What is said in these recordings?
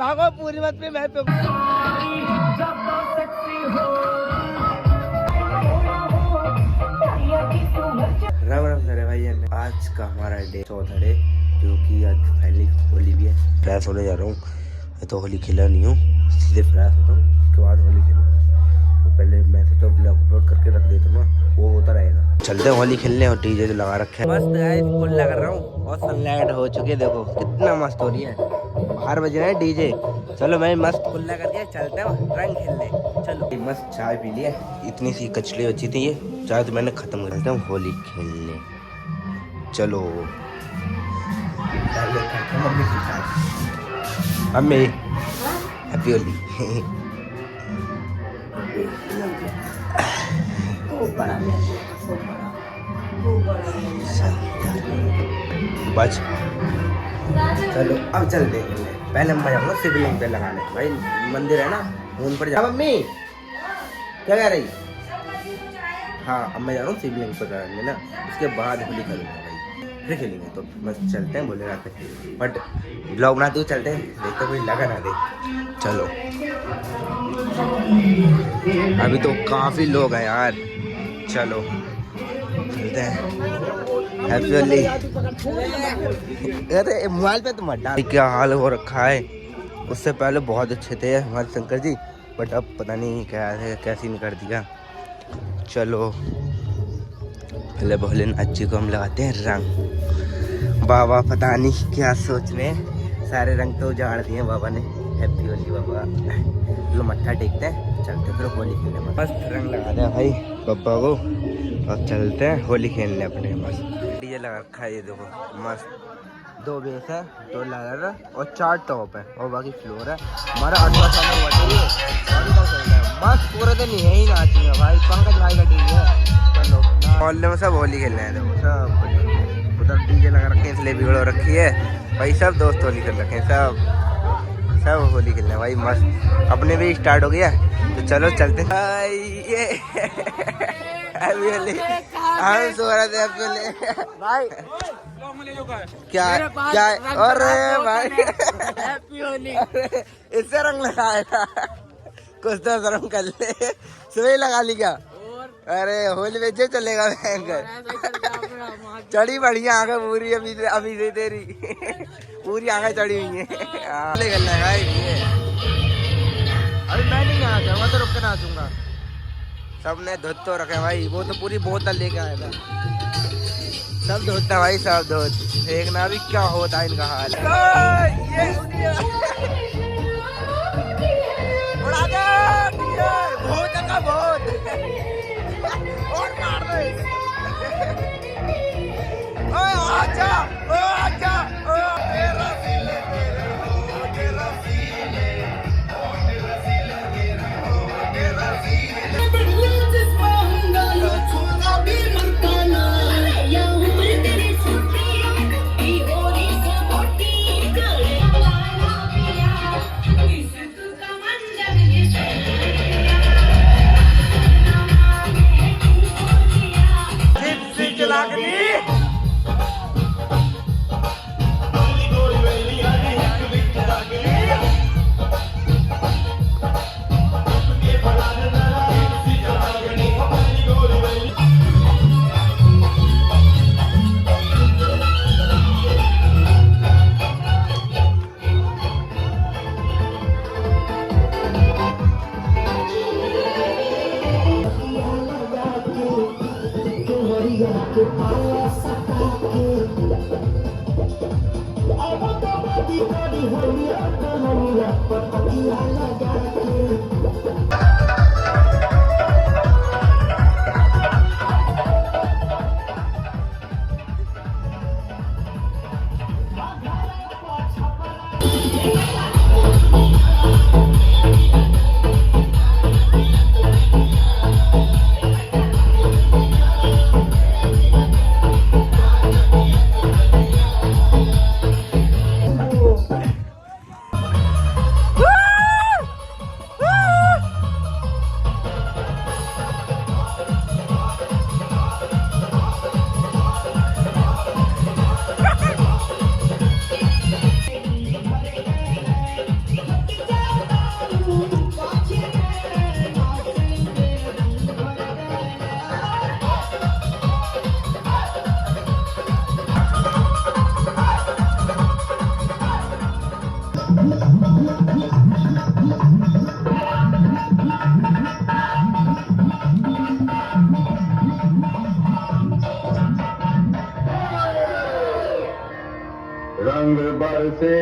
भागो पूरी मत पे मैं पे। राम राम सारे भाई। आज का हमारा डे चौथा डे, जो कि आज पहली होली भी है। फ्रेश होने जा रहा हूँ, तो होली खेला नहीं हूँ, सीधे फ्रेश होता हूँ, उसके बाद होली खेलूँगा। तो पहले मैं सोचा ब्लॉग अपलोड करके रख देता हूँ ना, वो होता रहेगा। चलते हैं होली खेलने, और डीजे जो लगा रखे हैं मस्त गाइस, कुल्ला कर रहा हूँ और सनलाइट हो चुकी है, देखो कितना मस्त हो रही है। बाहर बज रहा है डीजे। चलो मैं मस्त कुल्ला करके चलते हैं रंग खेलने। चलो मस्त चाय पी लिया, इतनी सी कचड़ी बची थी, ये चाय तो मैंने खत्म कर दिया। होली खेलने चलो। Mummy happy Holi. बच चलो अब चलते हैं। पहले मैं जाऊंगा शिवलिंग पे लगाने, भाई मंदिर है ना, उन पर जा। मम्मी क्या कह रही? हाँ अब मैं जा रहा हूँ शिवलिंग पर लगाने ना, उसके बाद होली करूँगा भाई, फिर खेलेंगे। तो बस चलते हैं बोले रात पे, बट ब्लॉग बनाते हुए चलते हैं, देखते कोई लगा ना दे। चलो अभी तो काफी लोग हैं यार, चलो चलते हैं। हैप्पी होली। अरे मोबाइल पे तो मत डाल। क्या हाल हो रखा है, उससे पहले बहुत अच्छे थे हमारे शंकर जी, बट अब पता नहीं क्या है, कैसे नहीं कर दिया। चलो पहले भोलेनाथ जी को हम लगाते हैं रंग। बाबा पता नहीं क्या सोच रहे हैं, सारे रंग तो उजाड़ दिए बाबा ने। हैप्पी होली बाबा। लो मत्था टेकते हैं, चलते फिर होली खेलने में। मस्त रंग लगा दें भाई बब्बा को, और चलते हैं होली खेलने अपने। मस्त डीजे लगा रखा है, ये देखो मस्त। 2 बेस है, 2 लायर और 4 टॉप है, और बाकी फ्लोर है। हमारा 18 साल में हुआ है मस्त, पूरे दिन यही नाचेंगे भाई। पंकज भाई का डीजे है। चलो मोहल्ले में सब होली खेल रहे हैं, देखो सब उधर डीजे लगा रखे हैं, इसलिए भीड़ हो रखी है भाई। सब दोस्त होली खेल रखे हैं, सब होली खेलने भाई मस्त। अपने भी स्टार्ट हो गया, तो चलो चलते भाई। ये हम सो रहे थे भाई। क्या क्या? अरे भाई हैप्पी होली। इससे रंग लगाएगा, कुछ तो शर्म कर ले, सुबह लगा ली क्या? अरे होली में जो चलेगा भयंकर। चढ़ी बढ़िया आंखें पूरी, अभी से तेरी पूरी आंखें चढ़ी हुई है। करना है भाई ये। अभी मैं नहीं नाचूंगा, मैं तो रुक के नाचूंगा। सबने धुत तो रखे भाई, वो तो पूरी बोतल लेके आया था। सब धोता भाई, सब धोत। देखना भी क्या होता है इनका हाल। उड़ा दे भूत का भूत, और मार दे। ओए आजा, ओ आजा, ओ तेरा सिले तेरा, ओ तेरा सिले, ओ तेरा सिले तेरा, ओ तेरा सिले। बढ़िया जिस्म हुंगा छोटा भी मरता ना, या उम्र तेरी छोटी और इस मोटी गले वाला पिया, इस तू का मंजर ये रंग बरसे।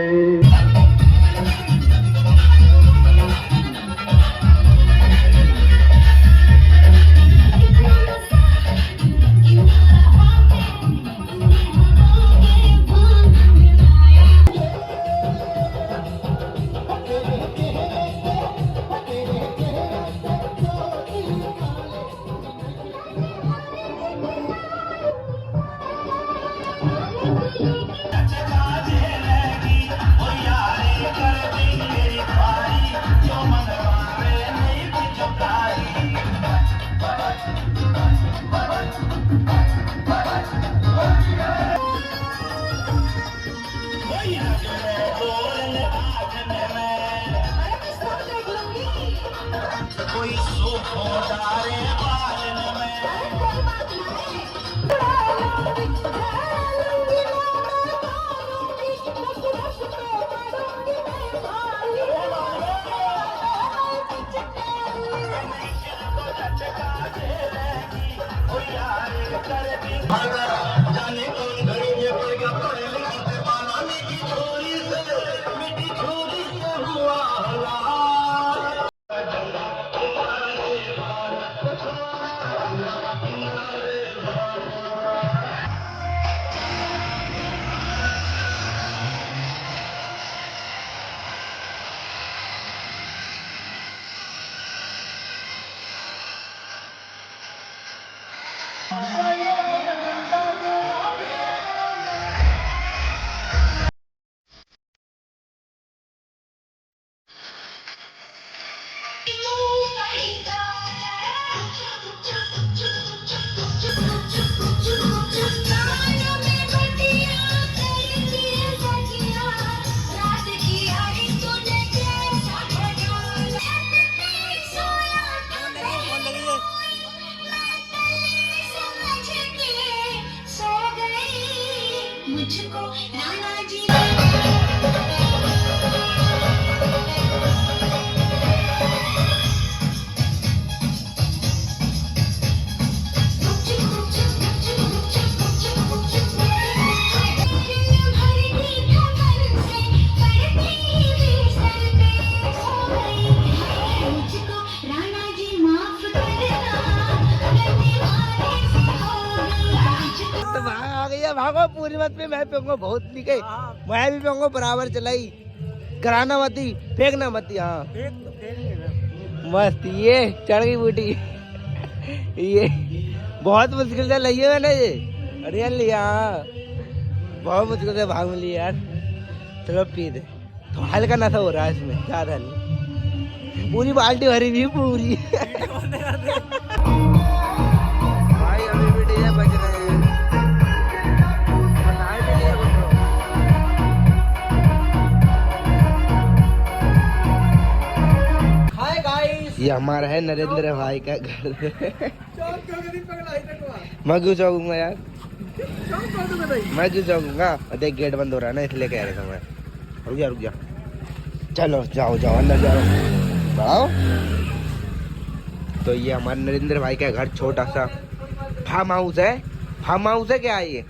मुझको नाना जी तो भाग आ गई है, भागो पूरी मत पे मैं पीऊंगा बहुत निके, मैं भी पीऊंगा बराबर चलाई, कराना मती फेंकना मती। हाँ मस्त ये चढ़ गई बूटी ये बहुत मुश्किल से ली है मैंने ये रियल लिया। बहुत मुश्किल से भाग मिली यार। चलो पी दे, तो हल्का नशा हो रहा है इसमें, ज्यादा नहीं। पूरी बाल्टी भरी हुई पूरी भाई अभी भी डीजे बज रहे हैं। ये हमारा है नरेंद्र भाई का घर मैं क्यों चौकूंगा यार, मैं क्यों चौकूंगा। देख गेट बंद हो रहा है ना इसलिए कह रहे थे मैं। रुक जा चलो जाओ जाओ अंदर जाओ बढ़ाओ। तो ये हमारे नरेंद्र भाई का घर छोटा सा फार्म हाउस है। फार्म हाउस है क्या ये?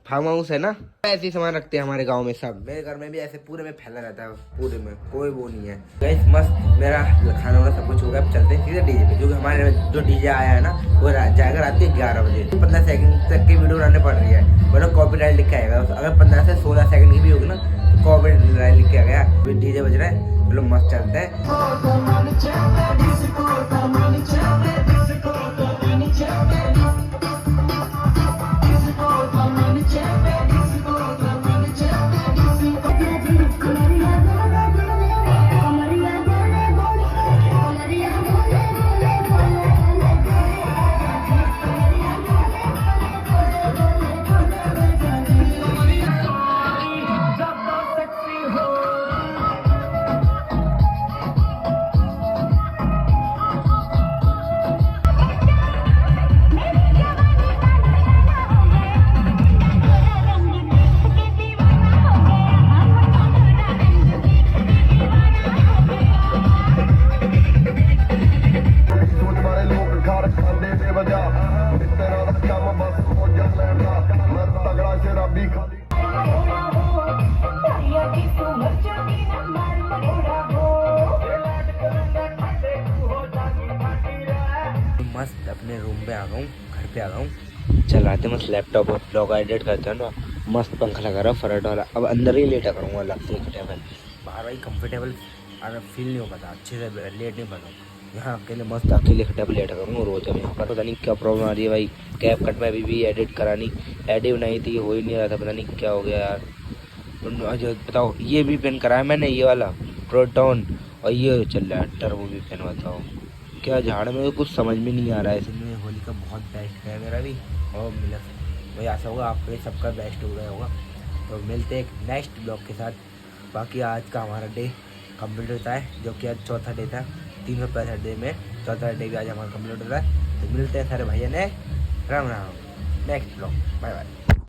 फार्म हाउस है ना। ऐसे ही सामान रखते हैं हमारे गांव में सब। मेरे घर में भी ऐसे पूरे में फैला रहता है, पूरे में कोई वो नहीं है। गाइस मस्त मेरा खाना वाना सब कुछ हो गया। अब चलते हैं सीधे डीजे पे, क्योंकि हमारे में जो डीजे आया है ना वो जाएगा रात के 11 बजे। 15 सेकंड तक की वीडियो बनाने पड़ रही है, वरना कॉपीराइट लिखा आएगा। अगर 15 से 16 सेकंड की भी होगी ना तो कॉपीराइट लिख के आ गया। डीजे बज रहा है, चलो मस्त चलते हैं। अपने रूम पे आ गया हूँ, घर पे आ गया हूँ। चलाते मस्त लैपटॉप और ब्लॉग एडिट करते हैं ना, मस्त पंखा लगा रहा फरट वाला। अब अंदर ही लेटा करूँगा अलग से टेबल, बाहर भाई कंफर्टेबल फील नहीं हो पाता, अच्छे से लेट नहीं पाता। यहाँ अकेले मस्त अकेले टेबल लेटा करूँगा रोज। अब यहाँ पर पता नहीं क्या प्रॉब्लम आ रही है भाई। कैप कट में अभी भी एडिट करानी, एडिट बनाई थी, हो ही नहीं रहा था, पता नहीं क्या हो गया यार। अच्छा बताओ, ये भी पेन कराया मैंने, ये वाला प्रोटोन, और ये चल रहा है टर्बो भी पेन। बताओ क्या झाड़ में, कुछ समझ में नहीं आ रहा है। इसमें होली का बहुत बेस्ट है मेरा भी, और मिला भाई आशा होगा आपको सबका बेस्ट हो गया होगा। तो मिलते हैं एक नेक्स्ट ब्लॉग के साथ। बाकी आज का हमारा डे कंप्लीट होता है, जो कि आज चौथा डे था 365 डे में, चौथा डे भी आज हमारा कंप्लीट होता है। तो मिलते हैं सारे भैया ने, Ram Ram, next blog, bye bye.